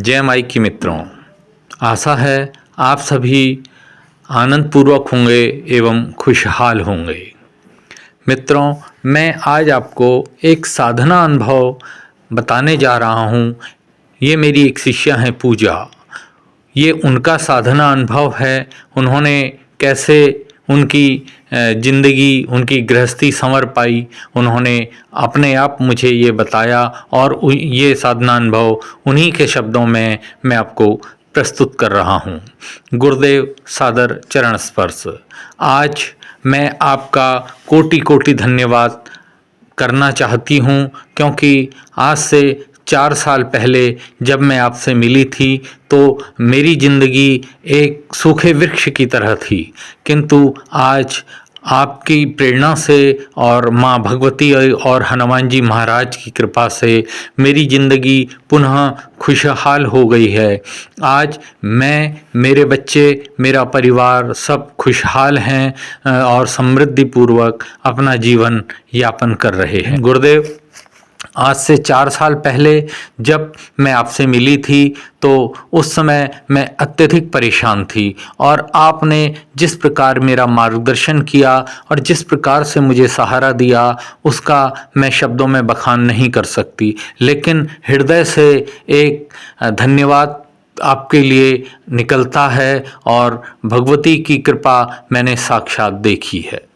जय माई की मित्रों, आशा है आप सभी आनंदपूर्वक होंगे एवं खुशहाल होंगे। मित्रों, मैं आज आपको एक साधना अनुभव बताने जा रहा हूँ। ये मेरी एक शिष्या हैं पूजा। ये उनका साधना अनुभव है। उन्होंने कैसे उनकी ज़िंदगी, उनकी गृहस्थी संवर पाई, उन्होंने अपने आप मुझे ये बताया और ये साधना अनुभव उन्हीं के शब्दों में मैं आपको प्रस्तुत कर रहा हूँ। गुरुदेव सादर चरण स्पर्श। आज मैं आपका कोटि कोटि धन्यवाद करना चाहती हूँ, क्योंकि आज से 4 साल पहले जब मैं आपसे मिली थी तो मेरी ज़िंदगी एक सूखे वृक्ष की तरह थी, किंतु आज आपकी प्रेरणा से और माँ भगवती और हनुमान जी महाराज की कृपा से मेरी ज़िंदगी पुनः खुशहाल हो गई है। आज मैं, मेरे बच्चे, मेरा परिवार सब खुशहाल हैं और समृद्धिपूर्वक अपना जीवन यापन कर रहे हैं। गुरुदेव, आज से 4 साल पहले जब मैं आपसे मिली थी तो उस समय मैं अत्यधिक परेशान थी और आपने जिस प्रकार मेरा मार्गदर्शन किया और जिस प्रकार से मुझे सहारा दिया उसका मैं शब्दों में बखान नहीं कर सकती, लेकिन हृदय से एक धन्यवाद आपके लिए निकलता है और भगवती की कृपा मैंने साक्षात देखी है।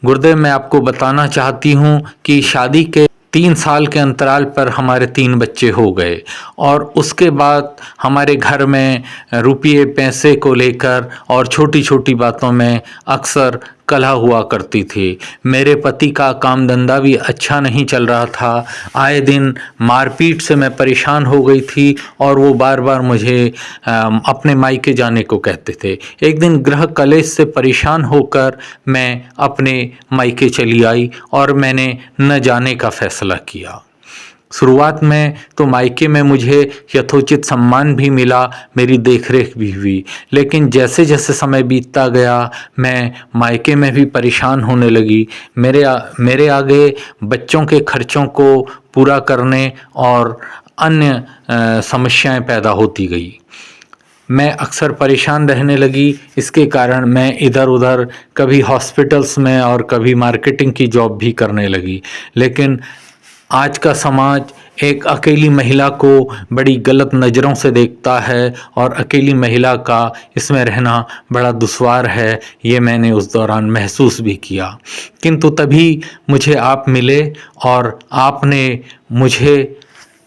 गुरुदेव, मैं आपको बताना चाहती हूँ कि शादी के 3 साल के अंतराल पर हमारे 3 बच्चे हो गए और उसके बाद हमारे घर में रुपये पैसे को लेकर और छोटी छोटी बातों में अक्सर कलह हुआ करती थी। मेरे पति का काम धंधा भी अच्छा नहीं चल रहा था। आए दिन मारपीट से मैं परेशान हो गई थी और वो बार बार मुझे अपने मायके जाने को कहते थे। एक दिन गृह कलेश से परेशान होकर मैं अपने मायके चली आई और मैंने न जाने का फैसला किया। शुरुआत में तो मायके में मुझे यथोचित सम्मान भी मिला, मेरी देखरेख भी हुई, लेकिन जैसे जैसे समय बीतता गया मैं मायके में भी परेशान होने लगी। मेरे आगे बच्चों के खर्चों को पूरा करने और अन्य समस्याएं पैदा होती गई। मैं अक्सर परेशान रहने लगी। इसके कारण मैं इधर उधर कभी हॉस्पिटल्स में और कभी मार्केटिंग की जॉब भी करने लगी, लेकिन आज का समाज एक अकेली महिला को बड़ी गलत नज़रों से देखता है और अकेली महिला का इसमें रहना बड़ा दुश्वार है। ये मैंने उस दौरान महसूस भी किया, किंतु तभी मुझे आप मिले और आपने मुझे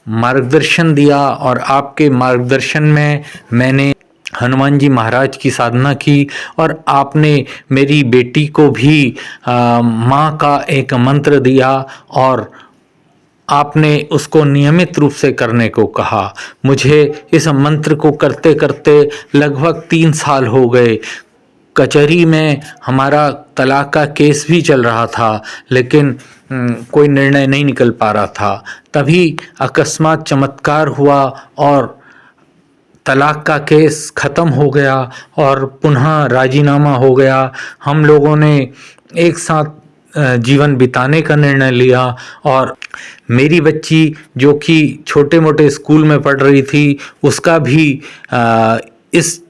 मार्गदर्शन दिया और आपके मार्गदर्शन में मैंने हनुमान जी महाराज की साधना की और आपने मेरी बेटी को भी माँ का एक मंत्र दिया और आपने उसको नियमित रूप से करने को कहा। मुझे इस मंत्र को करते करते लगभग 3 साल हो गए। कचहरी में हमारा तलाक का केस भी चल रहा था, लेकिन कोई निर्णय नहीं निकल पा रहा था। तभी अकस्मात चमत्कार हुआ और तलाक का केस ख़त्म हो गया और पुनः राजीनामा हो गया। हम लोगों ने एक साथ जीवन बिताने का निर्णय लिया और मेरी बच्ची जो कि छोटे मोटे स्कूल में पढ़ रही थी उसका भी इस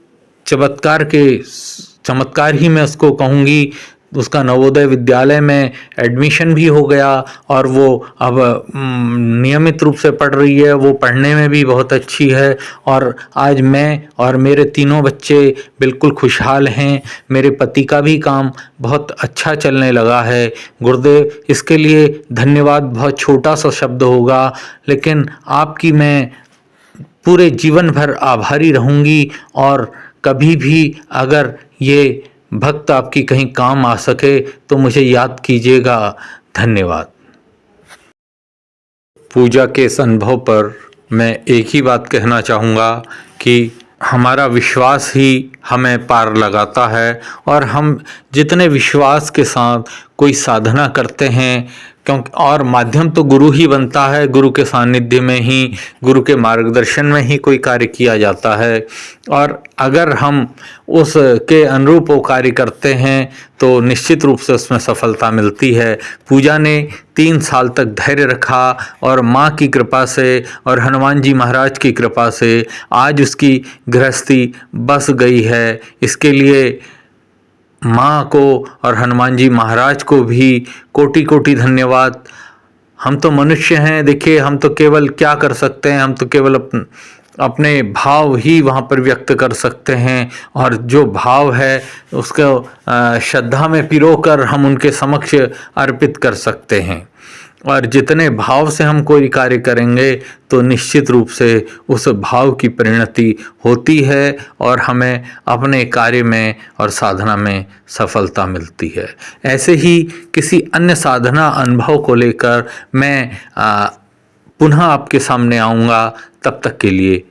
चमत्कार ही मैं उसको कहूँगी, उसका नवोदय विद्यालय में एडमिशन भी हो गया और वो अब नियमित रूप से पढ़ रही है। वो पढ़ने में भी बहुत अच्छी है और आज मैं और मेरे तीनों बच्चे बिल्कुल खुशहाल हैं। मेरे पति का भी काम बहुत अच्छा चलने लगा है। गुरुदेव, इसके लिए धन्यवाद बहुत छोटा सा शब्द होगा, लेकिन आपकी मैं पूरे जीवन भर आभारी रहूँगी और कभी भी अगर ये भक्त आपकी कहीं काम आ सके तो मुझे याद कीजिएगा। धन्यवाद। पूजा के इस अनुभव पर मैं एक ही बात कहना चाहूँगा कि हमारा विश्वास ही हमें पार लगाता है और हम जितने विश्वास के साथ कोई साधना करते हैं, क्योंकि और माध्यम तो गुरु ही बनता है। गुरु के सानिध्य में ही, गुरु के मार्गदर्शन में ही कोई कार्य किया जाता है। और अगर हम उसके अनुरूप वो कार्य करते हैं तो निश्चित रूप से उसमें सफलता मिलती है। पूजा ने 3 साल तक धैर्य रखा और माँ की कृपा से और हनुमान जी महाराज की कृपा से आज उसकी गृहस्थी बस गई है। इसके लिए माँ को और हनुमान जी महाराज को भी कोटि कोटि धन्यवाद। हम तो मनुष्य हैं, देखिए हम तो केवल क्या कर सकते हैं, हम तो केवल अपने भाव ही वहाँ पर व्यक्त कर सकते हैं और जो भाव है उसको श्रद्धा में पिरोकर हम उनके समक्ष अर्पित कर सकते हैं। और जितने भाव से हम कोई कार्य करेंगे तो निश्चित रूप से उस भाव की परिणति होती है और हमें अपने कार्य में और साधना में सफलता मिलती है। ऐसे ही किसी अन्य साधना अनुभव को लेकर मैं पुनः आपके सामने आऊँगा। तब तक के लिए